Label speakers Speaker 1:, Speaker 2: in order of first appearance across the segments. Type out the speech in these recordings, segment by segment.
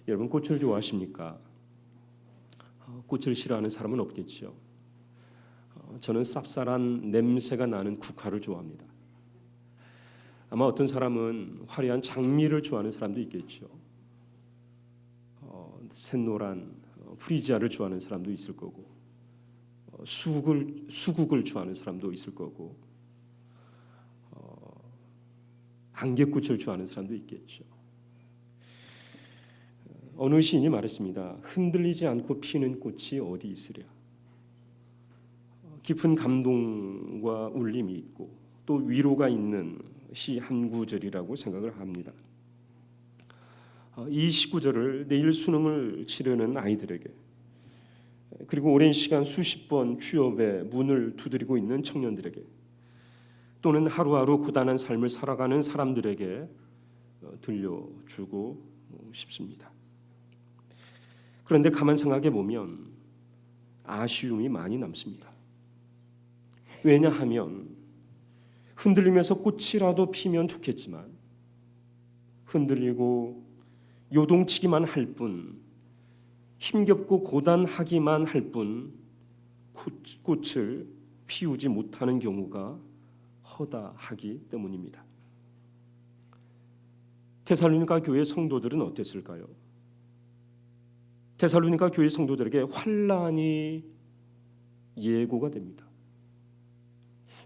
Speaker 1: 여러분 꽃을 좋아하십니까? 꽃을 싫어하는 사람은 없겠죠. 저는 쌉쌀한 냄새가 나는 국화를 좋아합니다. 아마 어떤 사람은 화려한 장미를 좋아하는 사람도 있겠죠. 샛노란 프리지아를 좋아하는 사람도 있을 거고, 수국을 좋아하는 사람도 있을 거고, 안개꽃을 좋아하는 사람도 있겠죠. 어느 시인이 말했습니다. 흔들리지 않고 피는 꽃이 어디 있으랴. 깊은 감동과 울림이 있고 또 위로가 있는 시 한 구절이라고 생각을 합니다. 이 시구절을 내일 수능을 치르는 아이들에게, 그리고 오랜 시간 수십 번 취업의 문을 두드리고 있는 청년들에게, 또는 하루하루 고단한 삶을 살아가는 사람들에게 들려주고 싶습니다. 그런데 가만 생각해 보면 아쉬움이 많이 남습니다. 왜냐하면 흔들리면서 꽃이라도 피면 좋겠지만 흔들리고 요동치기만 할 뿐, 힘겹고 고단하기만 할 뿐 꽃을 피우지 못하는 경우가 허다하기 때문입니다. 데살로니가 교회 성도들은 어땠을까요? 데살로니가 교회 성도들에게 환난이 예고가 됩니다.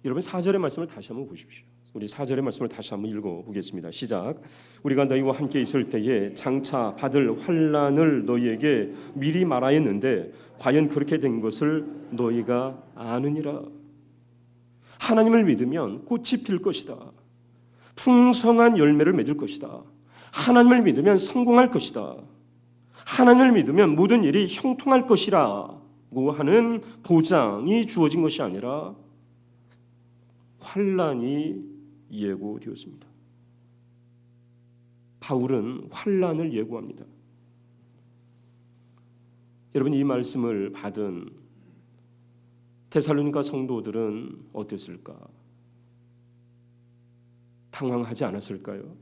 Speaker 1: 여러분 4절의 말씀을 다시 한번 보십시오. 우리 4절의 말씀을 다시 한번 읽어보겠습니다. 시작. 우리가 너희와 함께 있을 때에 장차 받을 환난을 너희에게 미리 말하였는데 과연 그렇게 된 것을 너희가 아느니라. 하나님을 믿으면 꽃이 필 것이다. 풍성한 열매를 맺을 것이다. 하나님을 믿으면 성공할 것이다. 하나님을 믿으면 모든 일이 형통할 것이라고 하는 보장이 주어진 것이 아니라 환난이 예고되었습니다. 바울은 환난을 예고합니다. 여러분, 이 말씀을 받은 데살로니가 성도들은 어땠을까? 당황하지 않았을까요?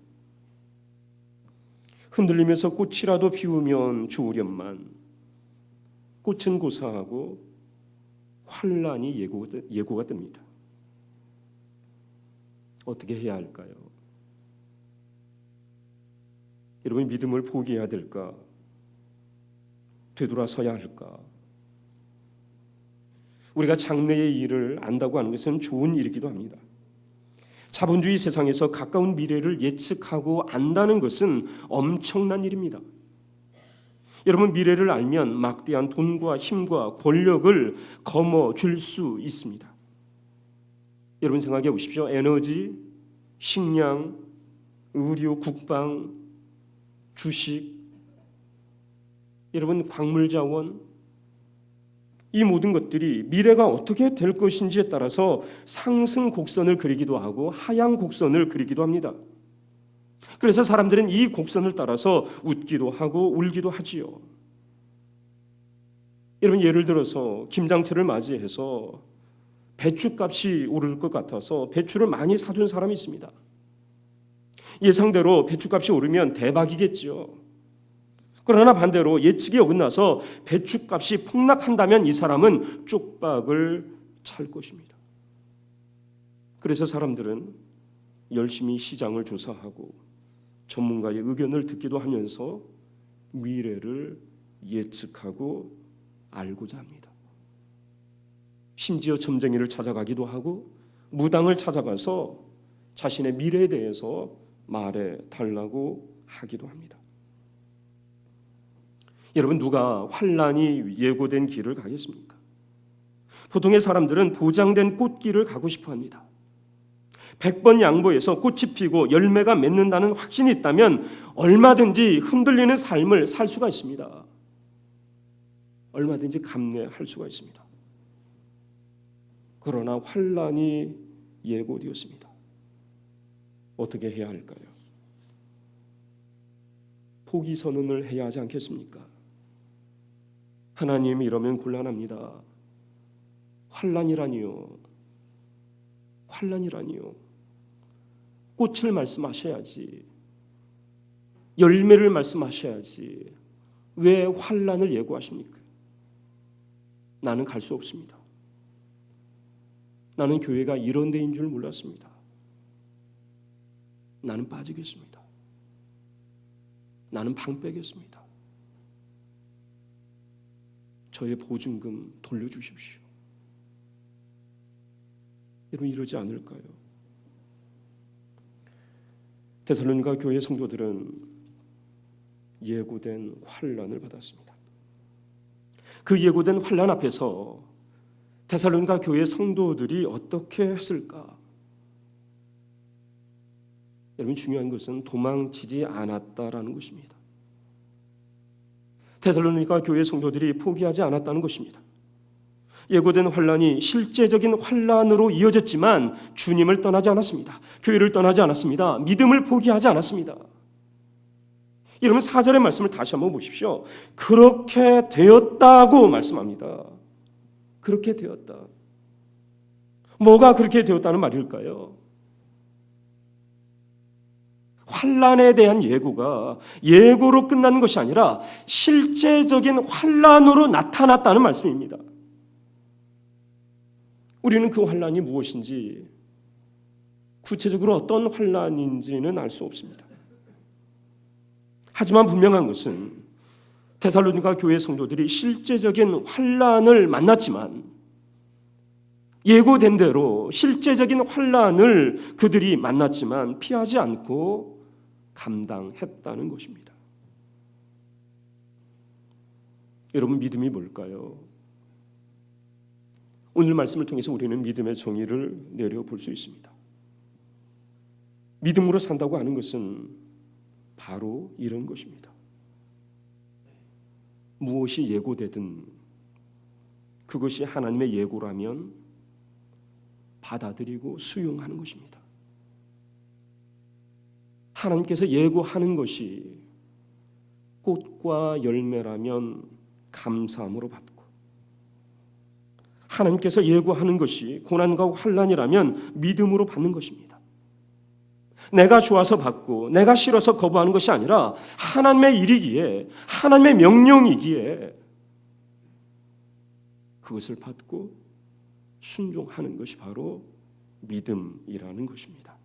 Speaker 1: 흔들리면서 꽃이라도 피우면 좋으련만 꽃은 고사하고 환난이 예고가 됩니다. 어떻게 해야 할까요? 여러분, 믿음을 포기해야 될까? 되돌아서야 할까? 우리가 장래의 일을 안다고 하는 것은 좋은 일이기도 합니다. 자본주의 세상에서 가까운 미래를 예측하고 안다는 것은 엄청난 일입니다. 여러분, 미래를 알면 막대한 돈과 힘과 권력을 거머쥘 수 있습니다. 여러분 생각해 보십시오. 에너지, 식량, 의료, 국방, 주식, 여러분 광물자원, 이 모든 것들이 미래가 어떻게 될 것인지에 따라서 상승 곡선을 그리기도 하고 하향 곡선을 그리기도 합니다. 그래서 사람들은 이 곡선을 따라서 웃기도 하고 울기도 하지요. 여러분, 예를 들어서 김장철을 맞이해서 배추값이 오를 것 같아서 배추를 많이 사둔 사람이 있습니다. 예상대로 배추값이 오르면 대박이겠죠. 그러나 반대로 예측이 어긋나서 배추값이 폭락한다면 이 사람은 쪽박을 찰 것입니다. 그래서 사람들은 열심히 시장을 조사하고 전문가의 의견을 듣기도 하면서 미래를 예측하고 알고자 합니다. 심지어 점쟁이를 찾아가기도 하고 무당을 찾아가서 자신의 미래에 대해서 말해 달라고 하기도 합니다. 여러분, 누가 환난이 예고된 길을 가겠습니까? 보통의 사람들은 보장된 꽃길을 가고 싶어 합니다. 100번 양보해서 꽃이 피고 열매가 맺는다는 확신이 있다면 얼마든지 흔들리는 삶을 살 수가 있습니다. 얼마든지 감내할 수가 있습니다. 그러나 환난이 예고되었습니다. 어떻게 해야 할까요? 포기 선언을 해야 하지 않겠습니까? 하나님, 이러면 곤란합니다. 환난이라니요. 환난이라니요. 꽃을 말씀하셔야지. 열매를 말씀하셔야지. 왜 환난을 예고하십니까? 나는 갈 수 없습니다. 나는 교회가 이런 데인 줄 몰랐습니다. 나는 빠지겠습니다. 나는 방 빼겠습니다. 저의 보증금 돌려주십시오. 여러분 이러지 않을까요? 데살로니가 교회 성도들은 예고된 환난을 받았습니다. 그 예고된 환난 앞에서 데살로니가 교회 성도들이 어떻게 했을까? 여러분 중요한 것은 도망치지 않았다라는 것입니다. 데살로니가 교회 성도들이 포기하지 않았다는 것입니다. 예고된 환난이 실제적인 환난으로 이어졌지만 주님을 떠나지 않았습니다. 교회를 떠나지 않았습니다. 믿음을 포기하지 않았습니다. 여러분 4절의 말씀을 다시 한번 보십시오. 그렇게 되었다고 말씀합니다. 그렇게 되었다. 뭐가 그렇게 되었다는 말일까요? 환난에 대한 예고가 예고로 끝나는 것이 아니라 실제적인 환난으로 나타났다는 말씀입니다. 우리는 그 환난이 무엇인지 구체적으로 어떤 환난인지는 알 수 없습니다. 하지만 분명한 것은 데살로니가 교회 성도들이 실제적인 환난을 만났지만 예고된 대로 실제적인 환난을 그들이 만났지만 피하지 않고 감당했다는 것입니다. 여러분 믿음이 뭘까요? 오늘 말씀을 통해서 우리는 믿음의 정의를 내려볼 수 있습니다. 믿음으로 산다고 하는 것은 바로 이런 것입니다. 무엇이 예고되든 그것이 하나님의 예고라면 받아들이고 수용하는 것입니다. 하나님께서 예고하는 것이 꽃과 열매라면 감사함으로 받고 하나님께서 예고하는 것이 고난과 환난이라면 믿음으로 받는 것입니다. 내가 좋아서 받고 내가 싫어서 거부하는 것이 아니라 하나님의 일이기에 하나님의 명령이기에 그것을 받고 순종하는 것이 바로 믿음이라는 것입니다.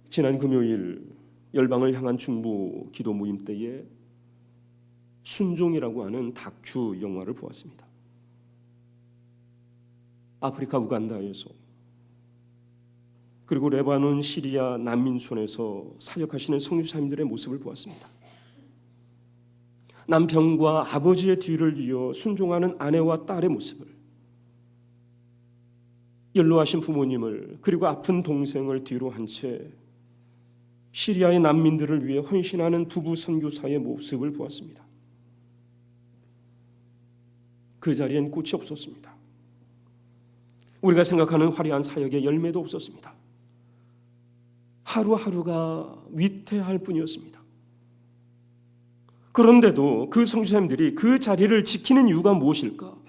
Speaker 1: 지난 금요일 열방을 향한 중보 기도 모임 때에 순종이라고 하는 다큐 영화를 보았습니다. 아프리카 우간다에서 그리고 레바논, 시리아, 난민촌에서 사역하시는 선교사님들의 모습을 보았습니다. 남편과 아버지의 뒤를 이어 순종하는 아내와 딸의 모습을, 연로하신 부모님을 그리고 아픈 동생을 뒤로 한 채 시리아의 난민들을 위해 헌신하는 부부 선교사의 모습을 보았습니다. 그 자리엔 꽃이 없었습니다. 우리가 생각하는 화려한 사역의 열매도 없었습니다. 하루하루가 위태할 뿐이었습니다. 그런데도 그 선교사님들이 그 자리를 지키는 이유가 무엇일까?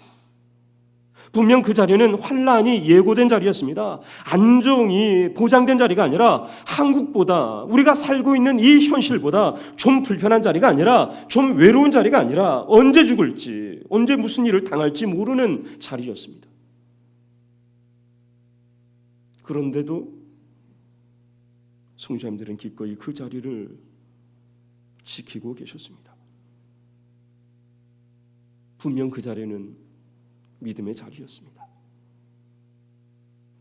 Speaker 1: 분명 그 자리는 환난이 예고된 자리였습니다. 안정이 보장된 자리가 아니라 한국보다 우리가 살고 있는 이 현실보다 좀 불편한 자리가 아니라 좀 외로운 자리가 아니라 언제 죽을지 언제 무슨 일을 당할지 모르는 자리였습니다. 그런데도 선교사님들은 기꺼이 그 자리를 지키고 계셨습니다. 분명 그 자리는 믿음의 자리였습니다.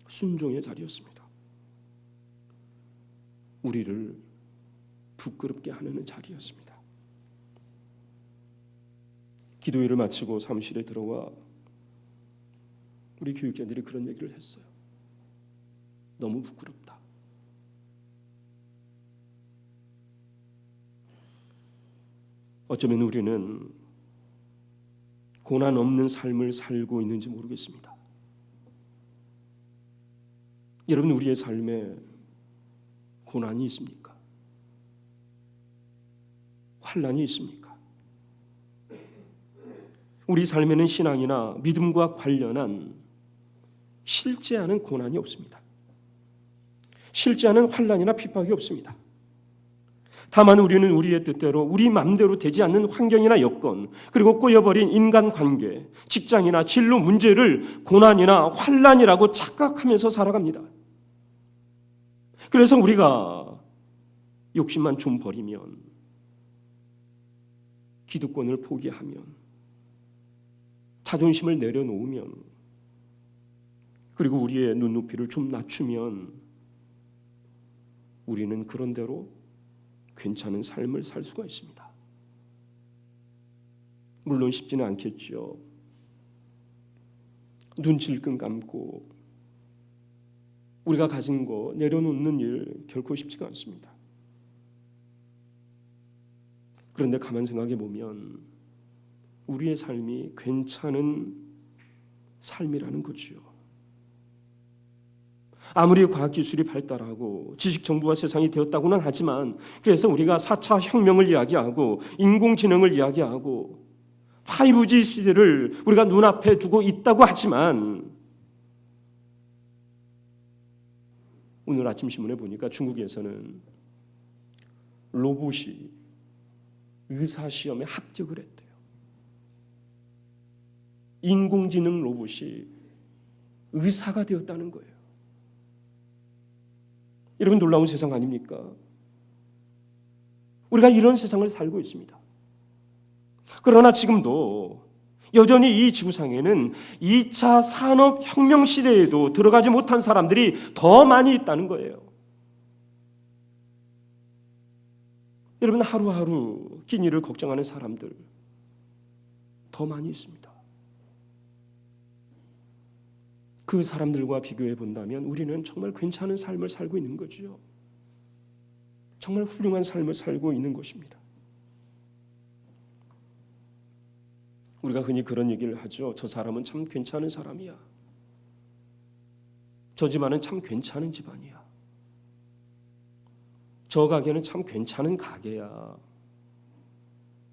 Speaker 1: 순종의 자리였습니다. 우리를 부끄럽게 하는 자리였습니다. 기도회를 마치고 사무실에 들어와 우리 교육자들이 그런 얘기를 했어요. 너무 부끄럽다. 어쩌면 우리는 고난 없는 삶을 살고 있는지 모르겠습니다. 여러분 우리의 삶에 고난이 있습니까? 환난이 있습니까? 우리 삶에는 신앙이나 믿음과 관련한 실제하는 고난이 없습니다. 실제하는 환난이나 핍박이 없습니다. 다만 우리는 우리의 뜻대로 우리 마음대로 되지 않는 환경이나 여건, 그리고 꼬여버린 인간관계, 직장이나 진로 문제를 고난이나 환난이라고 착각하면서 살아갑니다. 그래서 우리가 욕심만 좀 버리면, 기득권을 포기하면, 자존심을 내려놓으면, 그리고 우리의 눈높이를 좀 낮추면 우리는 그런대로 괜찮은 삶을 살 수가 있습니다. 물론 쉽지는 않겠죠. 눈 질끈 감고 우리가 가진 거 내려놓는 일 결코 쉽지가 않습니다. 그런데 가만 생각해 보면 우리의 삶이 괜찮은 삶이라는 거지요. 아무리 과학기술이 발달하고 지식정보가 세상이 되었다고는 하지만, 그래서 우리가 4차 혁명을 이야기하고 인공지능을 이야기하고 5G 시대를 우리가 눈앞에 두고 있다고 하지만, 오늘 아침 신문에 보니까 중국에서는 로봇이 의사시험에 합격을 했대요. 인공지능 로봇이 의사가 되었다는 거예요. 여러분, 놀라운 세상 아닙니까? 우리가 이런 세상을 살고 있습니다. 그러나 지금도 여전히 이 지구상에는 2차 산업혁명 시대에도 들어가지 못한 사람들이 더 많이 있다는 거예요. 여러분, 하루하루 끼니를 걱정하는 사람들 더 많이 있습니다. 그 사람들과 비교해 본다면 우리는 정말 괜찮은 삶을 살고 있는 거죠. 정말 훌륭한 삶을 살고 있는 것입니다. 우리가 흔히 그런 얘기를 하죠. 저 사람은 참 괜찮은 사람이야. 저 집안은 참 괜찮은 집안이야. 저 가게는 참 괜찮은 가게야.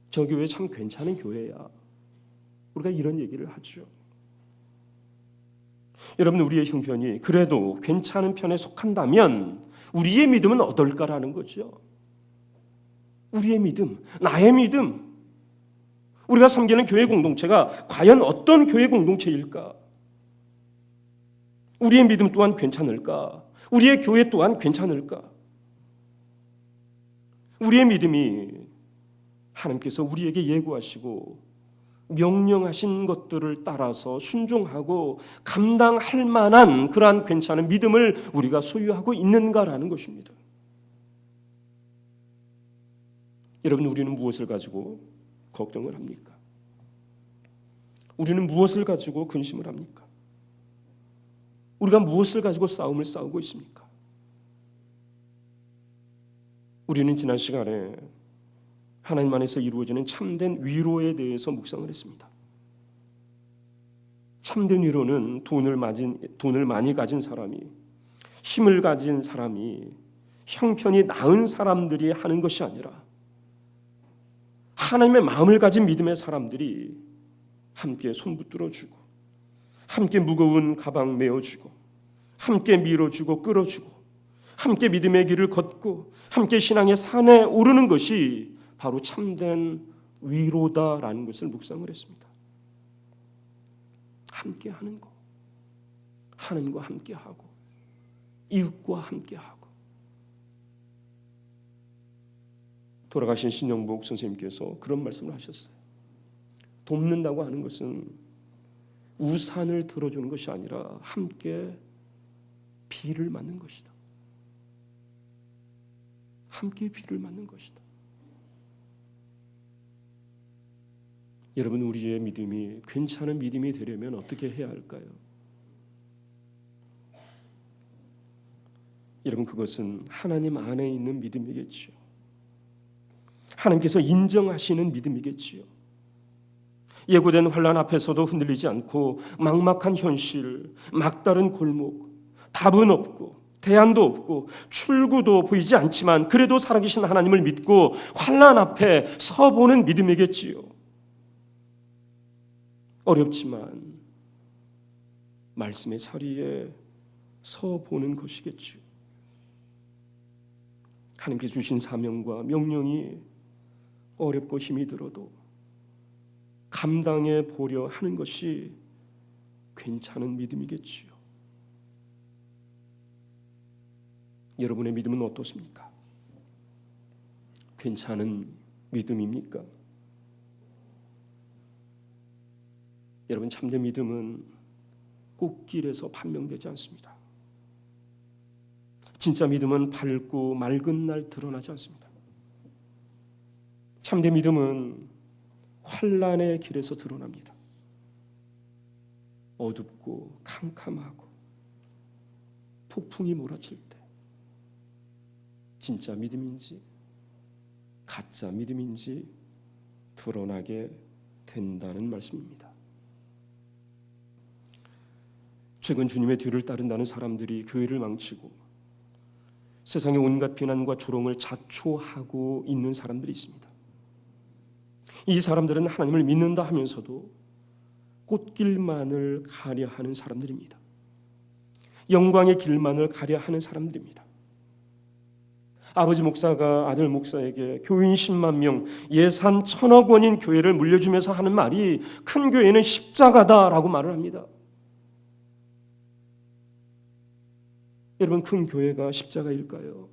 Speaker 1: 저 교회 참 괜찮은 교회야. 우리가 이런 얘기를 하죠. 여러분, 우리의 형편이 그래도 괜찮은 편에 속한다면 우리의 믿음은 어떨까라는 거죠. 우리의 믿음, 나의 믿음, 우리가 섬기는 교회 공동체가 과연 어떤 교회 공동체일까? 우리의 믿음 또한 괜찮을까? 우리의 교회 또한 괜찮을까? 우리의 믿음이 하나님께서 우리에게 예고하시고 명령하신 것들을 따라서 순종하고 감당할 만한 그러한 괜찮은 믿음을 우리가 소유하고 있는가라는 것입니다. 여러분, 우리는 무엇을 가지고 걱정을 합니까? 우리는 무엇을 가지고 근심을 합니까? 우리가 무엇을 가지고 싸움을 싸우고 있습니까? 우리는 지난 시간에 하나님 안에서 이루어지는 참된 위로에 대해서 묵상을 했습니다. 참된 위로는 돈을 많이 가진 사람이, 힘을 가진 사람이, 형편이 나은 사람들이 하는 것이 아니라 하나님의 마음을 가진 믿음의 사람들이 함께 손붙들어주고, 함께 무거운 가방 메어주고, 함께 밀어주고 끌어주고, 함께 믿음의 길을 걷고, 함께 신앙의 산에 오르는 것이 바로 참된 위로다라는 것을 묵상을 했습니다. 함께 하는 것, 하나님과 함께 하고 이웃과 함께 하고. 돌아가신 신영복 선생님께서 그런 말씀을 하셨어요. 돕는다고 하는 것은 우산을 들어주는 것이 아니라 함께 비를 맞는 것이다. 함께 비를 맞는 것이다. 여러분, 우리의 믿음이 괜찮은 믿음이 되려면 어떻게 해야 할까요? 여러분, 그것은 하나님 안에 있는 믿음이겠지요. 하나님께서 인정하시는 믿음이겠지요. 예고된 환난 앞에서도 흔들리지 않고 막막한 현실, 막다른 골목, 답은 없고 대안도 없고 출구도 보이지 않지만 그래도 살아계신 하나님을 믿고 환난 앞에 서보는 믿음이겠지요. 어렵지만 말씀의 자리에 서 보는 것이겠지요. 하나님께서 주신 사명과 명령이 어렵고 힘이 들어도 감당해 보려 하는 것이 괜찮은 믿음이겠지요. 여러분의 믿음은 어떻습니까? 괜찮은 믿음입니까? 여러분, 참된 믿음은 꽃길에서 판명되지 않습니다. 진짜 믿음은 밝고 맑은 날 드러나지 않습니다. 참된 믿음은 환난의 길에서 드러납니다. 어둡고 캄캄하고 폭풍이 몰아칠 때 진짜 믿음인지 가짜 믿음인지 드러나게 된다는 말씀입니다. 최근 주님의 뒤를 따른다는 사람들이 교회를 망치고 세상의 온갖 비난과 조롱을 자초하고 있는 사람들이 있습니다. 이 사람들은 하나님을 믿는다 하면서도 꽃길만을 가려 하는 사람들입니다. 영광의 길만을 가려 하는 사람들입니다. 아버지 목사가 아들 목사에게 교인 10만 명, 예산 1,000억 원인 교회를 물려주면서 하는 말이 큰 교회는 십자가다라고 말을 합니다. 여러분, 큰 교회가 십자가일까요?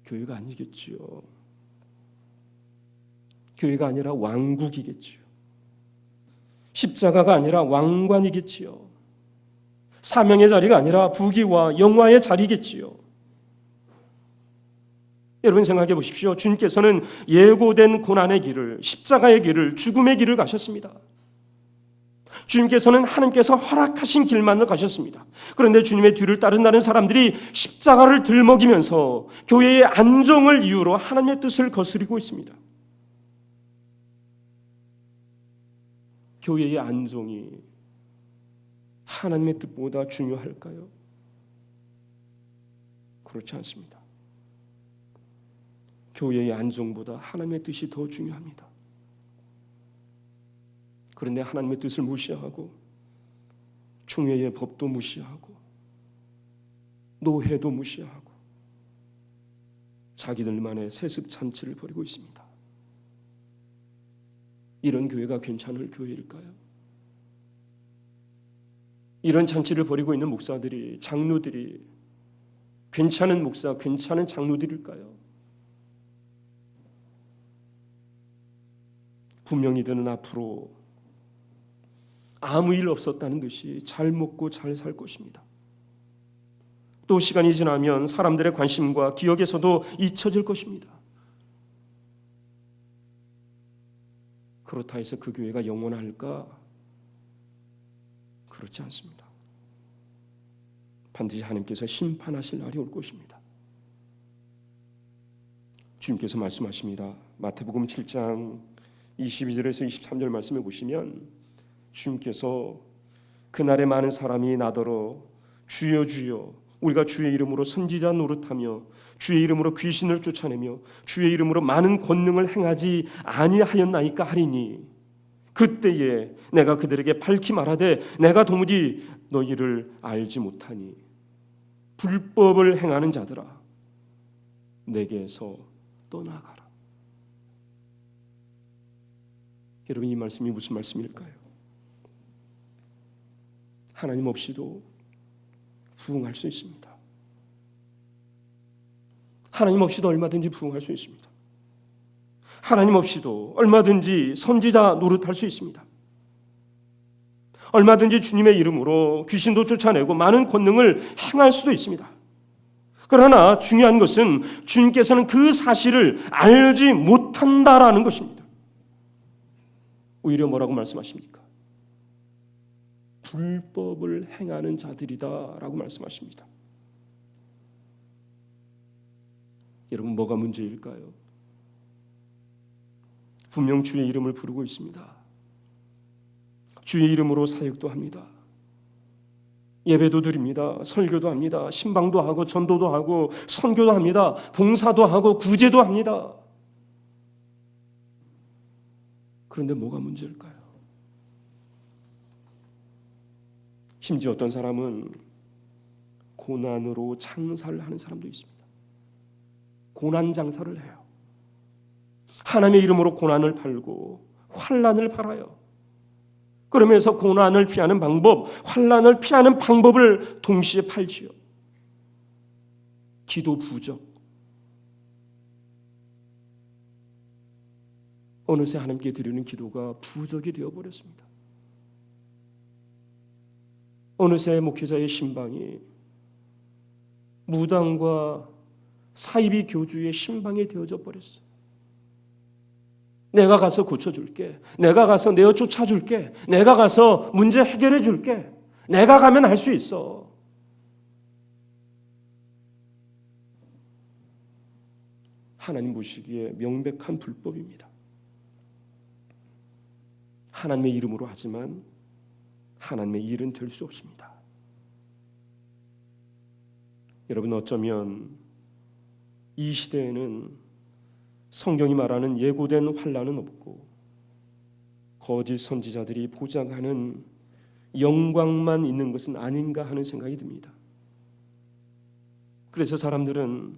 Speaker 1: 교회가 아니겠지요. 교회가 아니라 왕국이겠지요. 십자가가 아니라 왕관이겠지요. 사명의 자리가 아니라 부귀와 영화의 자리겠지요. 여러분, 생각해 보십시오. 주님께서는 예고된 고난의 길을, 십자가의 길을, 죽음의 길을 가셨습니다. 주님께서는 하나님께서 허락하신 길만을 가셨습니다. 그런데 주님의 뒤를 따른다는 사람들이 십자가를 들먹이면서 교회의 안정을 이유로 하나님의 뜻을 거스리고 있습니다. 교회의 안정이 하나님의 뜻보다 중요할까요? 그렇지 않습니다. 교회의 안정보다 하나님의 뜻이 더 중요합니다. 그런데 하나님의 뜻을 무시하고 충회의 법도 무시하고 노회도 무시하고 자기들만의 세습잔치를 벌이고 있습니다. 이런 교회가 괜찮을 교회일까요? 이런 잔치를 벌이고 있는 목사들이, 장로들이 괜찮은 목사, 괜찮은 장로들일까요? 분명히 그는 앞으로 아무 일 없었다는 듯이 잘 먹고 잘 살 것입니다. 또 시간이 지나면 사람들의 관심과 기억에서도 잊혀질 것입니다. 그렇다 해서 그 교회가 영원할까? 그렇지 않습니다. 반드시 하나님께서 심판하실 날이 올 것입니다. 주님께서 말씀하십니다. 마태복음 7장 22절에서 23절 말씀해 보시면 주님께서 그날에 많은 사람이 나더러 주여 주여 우리가 주의 이름으로 선지자 노릇하며 주의 이름으로 귀신을 쫓아내며 주의 이름으로 많은 권능을 행하지 아니하였나이까 하리니 그때에 내가 그들에게 밝히 말하되 내가 도무지 너희를 알지 못하니 불법을 행하는 자들아 내게서 떠나가라. 여러분, 이 말씀이 무슨 말씀일까요? 하나님 없이도 부흥할 수 있습니다. 하나님 없이도 얼마든지 부흥할 수 있습니다. 하나님 없이도 얼마든지 선지자 노릇할 수 있습니다. 얼마든지 주님의 이름으로 귀신도 쫓아내고 많은 권능을 행할 수도 있습니다. 그러나 중요한 것은 주님께서는 그 사실을 알지 못한다라는 것입니다. 오히려 뭐라고 말씀하십니까? 불법을 행하는 자들이다라고 말씀하십니다. 여러분, 뭐가 문제일까요? 분명 주의 이름을 부르고 있습니다. 주의 이름으로 사역도 합니다. 예배도 드립니다. 설교도 합니다. 신방도 하고 전도도 하고 선교도 합니다. 봉사도 하고 구제도 합니다. 그런데 뭐가 문제일까요? 심지어 어떤 사람은 고난으로 장사를 하는 사람도 있습니다. 고난 장사를 해요. 하나님의 이름으로 고난을 팔고 환난을 팔아요. 그러면서 고난을 피하는 방법, 환난을 피하는 방법을 동시에 팔지요. 기도 부족. 어느새 하나님께 드리는 기도가 부족이 되어버렸습니다. 어느새 목회자의 신방이 무당과 사이비 교주의 신방이 되어져 버렸어요. 내가 가서 고쳐줄게. 내가 가서 내어 쫓아줄게. 내가 가서 문제 해결해 줄게. 내가 가면 할 수 있어. 하나님 보시기에 명백한 불법입니다. 하나님의 이름으로 하지만 하나님의 일은 될 수 없습니다. 여러분, 어쩌면 이 시대에는 성경이 말하는 예고된 환난은 없고 거짓 선지자들이 보장하는 영광만 있는 것은 아닌가 하는 생각이 듭니다. 그래서 사람들은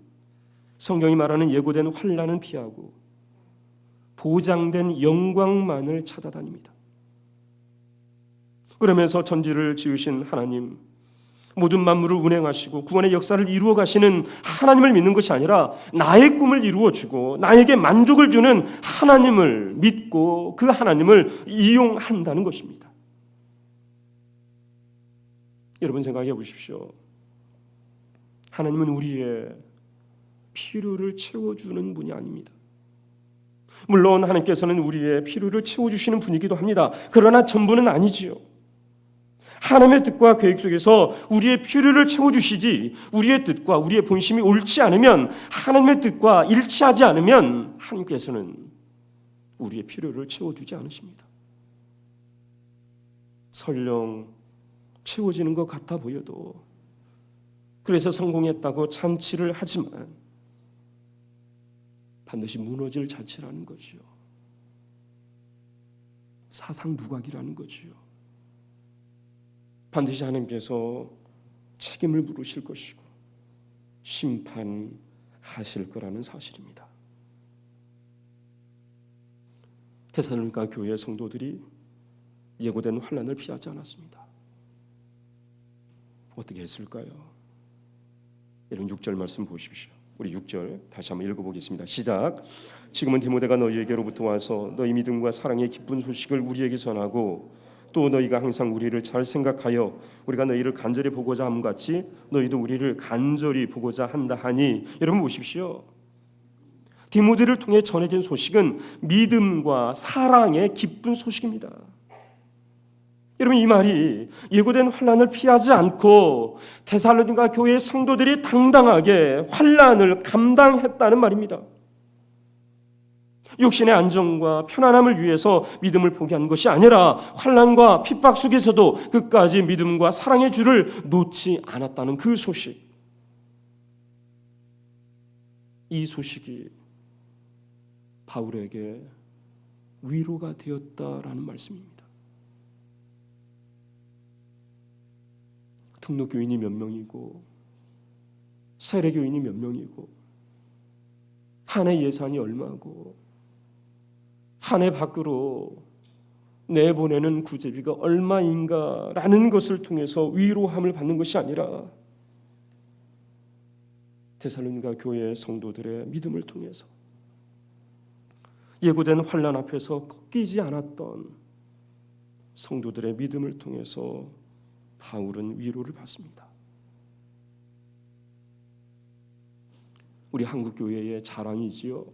Speaker 1: 성경이 말하는 예고된 환난은 피하고 보장된 영광만을 찾아다닙니다. 그러면서 천지를 지으신 하나님, 모든 만물을 운행하시고 구원의 역사를 이루어 가시는 하나님을 믿는 것이 아니라 나의 꿈을 이루어주고 나에게 만족을 주는 하나님을 믿고 그 하나님을 이용한다는 것입니다. 여러분, 생각해 보십시오. 하나님은 우리의 필요를 채워주는 분이 아닙니다. 물론 하나님께서는 우리의 필요를 채워주시는 분이기도 합니다. 그러나 전부는 아니지요. 하나님의 뜻과 계획 속에서 우리의 필요를 채워주시지, 우리의 뜻과 우리의 본심이 옳지 않으면, 하나님의 뜻과 일치하지 않으면 하나님께서는 우리의 필요를 채워주지 않으십니다. 설령 채워지는 것 같아 보여도, 그래서 성공했다고 잔치를 하지만 반드시 무너질 잔치라는 거지요. 사상누각이라는 거지요. 반드시 하나님께서 책임을 물으실 것이고 심판하실 거라는 사실입니다. 데살로니가 교회 성도들이 예고된 환난을 피하지 않았습니다. 어떻게 했을까요? 이런 6절 말씀 보십시오. 우리 6절 다시 한번 읽어보겠습니다. 시작. 지금은 디모데가 너희에게로부터 와서 너희 믿음과 사랑의 기쁜 소식을 우리에게 전하고 또 너희가 항상 우리를 잘 생각하여 우리가 너희를 간절히 보고자 함 같이 너희도 우리를 간절히 보고자 한다 하니. 여러분 보십시오. 디모데를 통해 전해진 소식은 믿음과 사랑의 기쁜 소식입니다. 여러분, 이 말이 예고된 환난을 피하지 않고 데살로니가 교회의 성도들이 당당하게 환난을 감당했다는 말입니다. 육신의 안정과 편안함을 위해서 믿음을 포기한 것이 아니라 환난과 핍박 속에서도 끝까지 믿음과 사랑의 줄을 놓지 않았다는 그 소식. 이 소식이 바울에게 위로가 되었다라는 말씀입니다. 등록교인이 몇 명이고 세례교인이 몇 명이고 한 해 예산이 얼마고 한 해 밖으로 내보내는 구제비가 얼마인가라는 것을 통해서 위로함을 받는 것이 아니라 데살로니가 교회 성도들의 믿음을 통해서 예고된 환난 앞에서 꺾이지 않았던 성도들의 믿음을 통해서 바울은 위로를 받습니다. 우리 한국교회의 자랑이지요.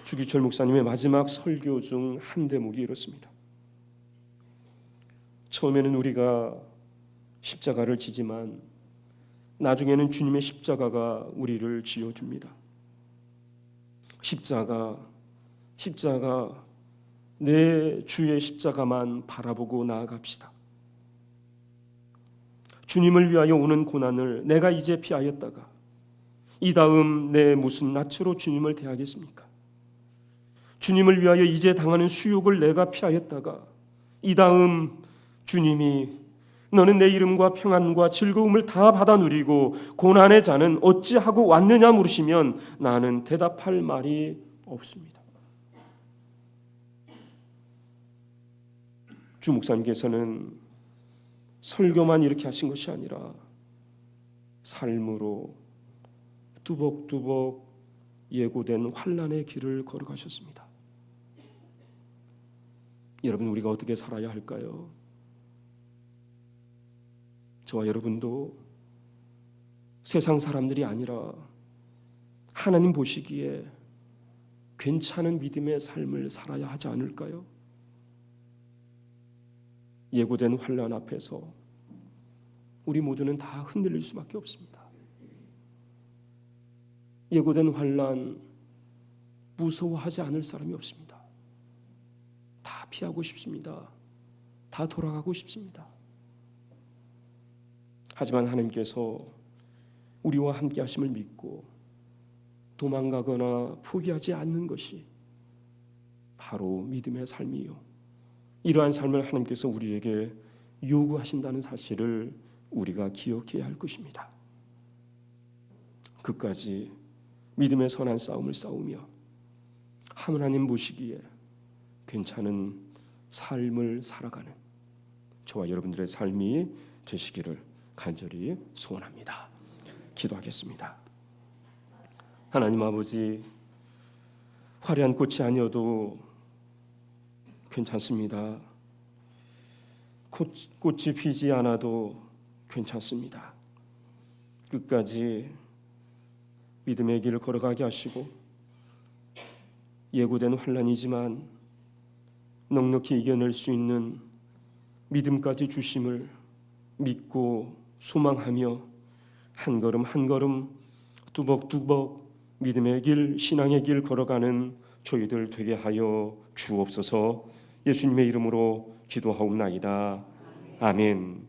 Speaker 1: 주기철 목사님의 마지막 설교 중 한 대목이 이렇습니다. 처음에는 우리가 십자가를 지지만 나중에는 주님의 십자가가 우리를 지어줍니다. 십자가, 내 주의 십자가만 바라보고 나아갑시다. 주님을 위하여 오는 고난을 내가 이제 피하였다가 이 다음 내 무슨 낯으로 주님을 대하겠습니까? 주님을 위하여 이제 당하는 수욕을 내가 피하였다가 이 다음 주님이 너는 내 이름과 평안과 즐거움을 다 받아 누리고 고난의 자는 어찌하고 왔느냐 물으시면 나는 대답할 말이 없습니다. 주 목사님께서는 설교만 이렇게 하신 것이 아니라 삶으로 뚜벅뚜벅 예고된 환난의 길을 걸어가셨습니다. 여러분, 우리가 어떻게 살아야 할까요? 저와 여러분도 세상 사람들이 아니라 하나님 보시기에 괜찮은 믿음의 삶을 살아야 하지 않을까요? 예고된 환난 앞에서 우리 모두는 다 흔들릴 수밖에 없습니다. 예고된 환난 무서워하지 않을 사람이 없습니다. 다 피하고 싶습니다. 다 돌아가고 싶습니다. 하지만 하나님께서 우리와 함께 하심을 믿고 도망가거나 포기하지 않는 것이 바로 믿음의 삶이요, 이러한 삶을 하나님께서 우리에게 요구하신다는 사실을 우리가 기억해야 할 것입니다. 끝까지 믿음의 선한 싸움을 싸우며 하나님 보시기에 괜찮은 삶을 살아가는 저와 여러분들의 삶이 되시기를 간절히 소원합니다. 기도하겠습니다. 하나님 아버지, 화려한 꽃이 아니어도 괜찮습니다. 꽃이 피지 않아도 괜찮습니다. 끝까지 믿음의 길을 걸어가게 하시고 예고된 환난이지만 넉넉히 이겨낼 수 있는 믿음까지 주심을 믿고 소망하며 한 걸음 한 걸음 뚜벅뚜벅 믿음의 길, 신앙의 길 걸어가는 저희들 되게 하여 주옵소서. 예수님의 이름으로 기도하옵나이다. 아멘.